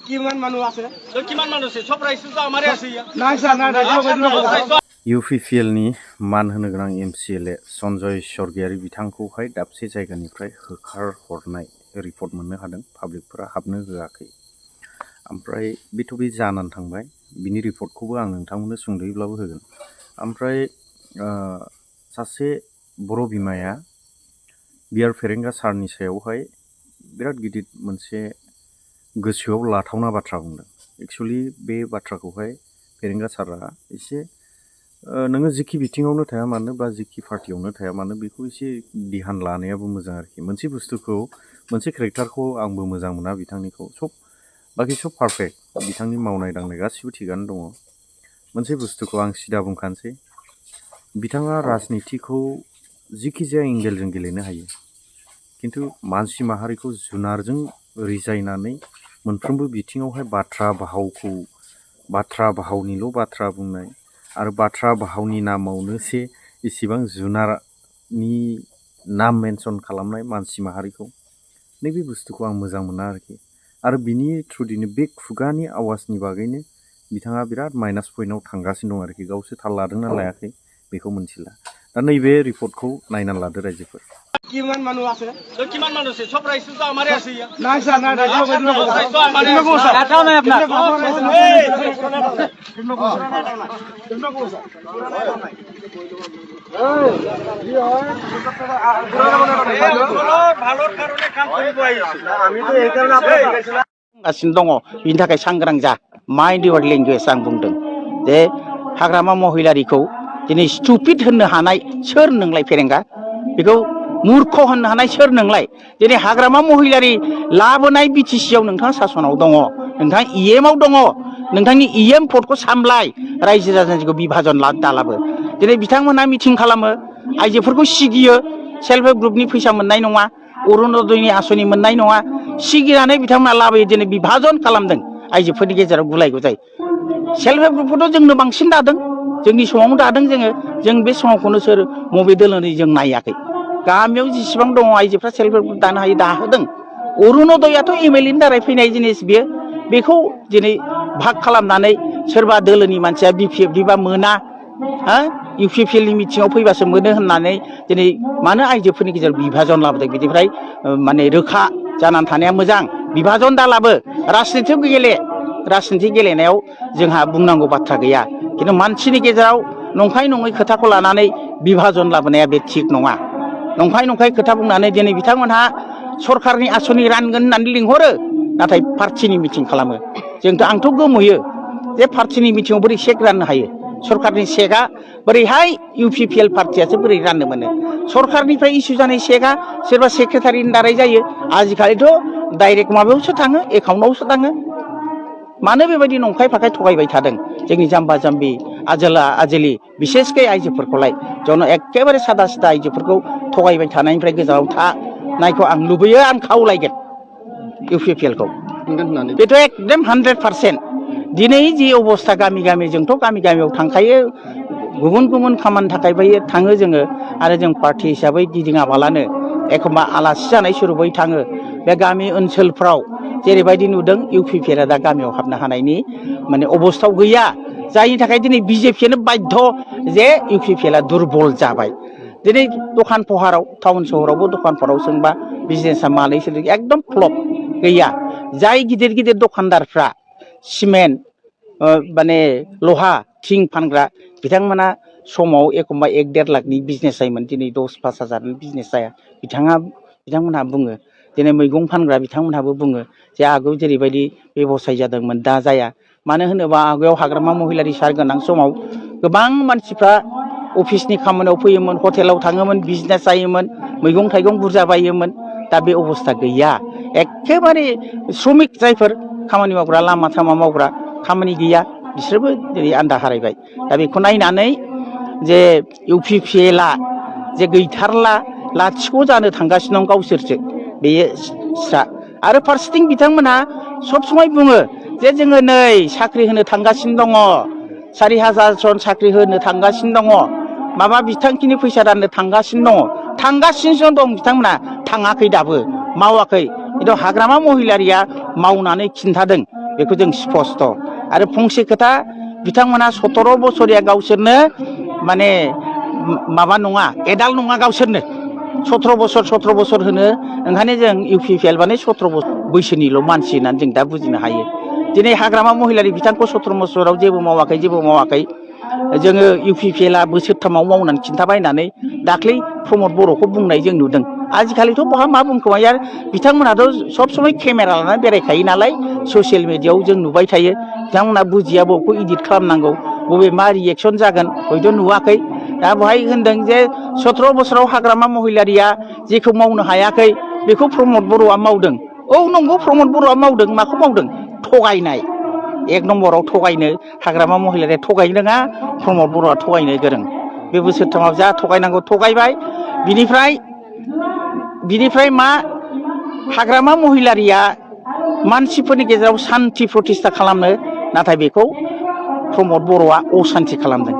কিমান মানুহ আছে কিমান মানুহ আছে সব ৰাইজটো আমাৰে আছে নাই স্যার নাই UPPL नि मान होनो गोनां MCLA सन्जय स्वर्गियारि बिथांखौहाय दाबसे जायगानिफ्राय होखारहरनाय रिपर्ट मोननो हादों पाब्लिकफोरा हाबनो होआखै ओमफ्राय बेथ' बे जानानै थांबाय बिनि रिपर्टखौबो आं नोंथांमोननो सुंद'यैब्लाबो होगोन ओमफ्राय सासे बर' बिमाया बिआर फेरेंगा सारनि सायावहाय बिराद गिदिर मोनसे गोसोआव लाथावना बाथ्रा बुंदों एक्चुअली बे बाथ्राखौहाय फेरेंगा सारा एसे नोङो जिखि बिथिङावनो थाया मानो बा जिखि पार्टियावनो थाया मानो बेखौ एसे ध्यान लानायाबो मोजां आरोखि मोनसे बुस्थुखौ मोनसे केरेक्टारखौ आंबो मोजां मोना बिथांनिखौ बाखि सब पारफेक्ट बिथांनि मावनाय दांनाय गासिबो थिगानो दङ मोनसे बुस्थुखौ आं सिदा बुंखानोसै बिथाङा राजनितिखौ जिखि जाया एंगेलजों गेलेनो हायो किन्तु मानसि माहारिखौ जुनारजों रिजायनानै मोनफ्रोमबो बिथिङावहाय बाथ्रा भावनिल' बाथ्रा बुंनाय आरो बाथ्रा भावनि नामावनो इसिबां जुनारनि नाम मेनसन खालामनाय मानसि माहारिखौ नैबे बुस्थुखौ आं मोजां मोना आरोखि आरो बिनि थ्रुदिनो बे खुगानि आवाजनि बागैनो बिथाङा बिराद माइनास पइन्टआव थांगासिनो दं आरोखि गावसो थाल लादोंना लायाखै बेखौ मोनथिला दा नैबे रिपर्टखौ नायनानै लादो रायजोफोर কিমান মানুহ আছে কিমান মানুহ আছে সব ৰাইজটো আমাৰে আছে নাই স্যার নাই ৰাইজটো আমাৰে আছে এটাও নাই আপনার ভালোর কারণে কাম কৰিব আহিছো আমি তো এই কারণে আপনাকে गासिनो दङ बिनि थाखाय सांग्रां जा माइन्ड इउर लेंगुवेज आं बुंदों जे हाग्रामा महिलारिखौ दिनै स्टुपिड होननो हानाय सोर नोंलाय फेरेंगा बेखौ मूर्ख होननो हानाय सोर नोंलाय दिनै हाग्रामा महिलारि लाबोनाय बिटिसिआव नोंथाङा सासनाव दङ नोंथाङा इएमआव दङ नोंथांनि इएम भटखौ सामलाय रायजो राजाखौ बिभाजन दालाबो दिनै बिथांमोना मिटिं खालामो आइजोफोरखौ सिगियो सेल्फ हेल्प ग्रुपनि फैसा मोननाय नङा अरुणोदयनि आसनि मोननाय नङा सिगिनानै बिथांमोना लाबोयो दिनै बिभाजन खालामदों आइजोफोरनि गेजेराव गुलाय गुजाय सेल्फ हेल्प ग्रुपखौथ' जोंनो बांसिन दादों जोंनि समावनो दादों जों बे समावखौनो सोर मबे दोलोनै जों नायाखै गामियाव जेसेबां दङ आइजोफ्रा सेल्फ हेल्प ग्रुप दानो हायो दाहोदों अरुणोदयाथ' एमएलएनि दारै फैनाय जिनिस बेखौ दिनै भाग खालामनानै सोरबा दोलोनि मानसिया बिपिएफनिबा मोना इउपिपिएलनि मिटिङाव फैबासो मोनो होननानै दिनै मानो आइजोफोरनि गेजेराव बिभाजन लाबोदों बिनिफ्राय माने रोखा जानानै थानाया मोजां बिभाजन दालाबो राजनिति गेलेनायाव जोंहा बुंनांगौ बाथ्रा गैया किन्तु मानसिनि गेजेराव नंखाय नङै खोथाखौ लानानै बिभाजन लाबोनाया बे थिग नङा नंखाय खोथा बुंनानै दिनै बिथांमोनहा सरकारनि आसनि रानगोन होननानै लिंहरो नाथाय पार्टिनि मिटिं खालामो आंथ' गोमोयो जे पार्टिनि मिटिङाव बोरै चेक राननो हायो सरकारनि चेकआ बोरैहाय इउपिपिएल पार्टियासो बोरै राननो मोनो सरकारनिफ्राय इसु जानाय चेकआ सोरबा सेक्रेटारिनि दारै जायो आजिखालिथ' डाइरेक्ट माबायावसो थाङो एकाउन्टआवसो थाङो मानो बेबायदि नंखाय फाखाय थगायबाय थादों जोंनि जाम्बा जाम्बि आजोलि बिसेसकै आइजोफोरखौलाय जन एखेबारे सादा सिदा आइजोफोरखौ थगायबाय थानायनिफ्राय गोजानाव थानायखौ आं लुबैयो आं खावलायगोन इउपिपिएलखौ बेथ' एकदम 100% दिनै जि अबस्था गामि जोंथ' गामियाव थांखायो गुबुन खामानि थाखाय थाङो जोङो आरो जों पार्टि हिसाबै गिदिङाबालानो एखमबा आलासि जानाय सुरुबै थाङो बे गामि ओनसोलफ्राव जेरैबायदि नुदों इउपिपिएलआ दा गामियाव हाबनो हानायनि माने अबस्थायाव गैया जायनि थाखाय दिनै बिजेपियानो बाध्य जे इउपिपिएलआ दुरबल जाबाय दिनै दखान पहाराव टाउन सहरावबो दखान पहाराव सोंबा बिजनेसा मालै सोलियो एकदम फ्लप गैया जाय गिदिर दखानदारफ्रा सिमेन्ट माने लहा थिं फानग्रा बिथांमोना समाव एखमबा 1-1.5 लाखनि बिजनेस जायोमोन दिनै 10-5 हाजारनि बिजनेस जाया बिथांमोनहा बुङो दिनै मैगं फानग्रा बिथांमोनहाबो बुङो जे आगोल जेरैबायदि बेबसाय जादोंमोन दा जाया मानो होनोबा आगोलाव हाग्रामा महिलारि सार गोनां समाव गोबां मानसिफ्रा अफिसनि खामानियाव फैयोमोन हटेलाव थाङोमोन बिजनेस जायोमोन मैगं थाइगं बुरजा बायोमोन दा बे अबस्था गैया एखेबारे श्रमिक जायफोर खामानि मावग्रा लामा सामा मावग्रा खामानि गैया बिसोरबो दिनै आन्दा हारायबाय दा बेखौ नायनानै जे इउपिपिएलआ जे गैथारला लाथिख' जानो थांगासिनो दं गावसोरसो बेयो स्रा आरो फारसेथिं बिथांमोनहा सब समाय बुङो जे जोङो नै साख्रि होनो थांगासिनो दङ 4,000 जन साख्रि होनो थांगासिनो दङ माबा बिथांखिनि फैसा राननो थांगासिनो दं बिथांमोना थाङाखै दाबो मावाखै खिन्थु हाग्रामा महिलारिया मावनानै खिन्थादों बेखौ जों स्पस्ट' आरो फंसे खोथा बिथांमोना 17 बोसोरिया गावसोरनो माने माबा नङा एडाल्ट नङा गावसोरनो 17 बोसोर होनो ओंखायनो जों UPPL माने 17 बोसोर बैसोनिल' मानसि होननानै जों दा बुजिनो हायो दिनै हाग्रामा महिलारि बिथांखौ 17 बोसोराव जेबो मावाखै जोङो UPPL आ बोसोरथामाव मावनानै खिन्थाबायनानै दाख्लै प्रमद बर'खौ बुंनाय जों नुदों आजिखालिथ' बहा मा बुंखोमायो आरो बिथांमोनाथ' सब समय केमेरा लानानै बेरायखायो नालाय ससियेल मिडियायाव जों नुबाय थायो बिथांमोना बुजिया बबेखौ इडिट खालामनांगौ बबे मा रिएक्सन जागोन हयथ' नुवाखै दा बेवहाय होनदों जे 17 बोसोराव हाग्रामा महिलारिया जेखौ मावनो हायाखै बेखौ प्रमद बर'आ मावदों औ नंगौ प्रमद बर'आ मावदों माखौ मावदों थगायनाय 1 नम्बराव थगायनो हाग्रामा महिलारिया थगायनो रोङा प्रमद बर'आ थगायनो गोरों बे बोसोरथामाव जा थगायनांगौ थगायबाय बिनिफ्राय मा हाग्रामा महिलारिया मानसिफोरनि गेजेराव सान्थि प्रतिष्ठा खालामनो नाथाय बेखौ प्रमद बर'आ असान्थि खालामदों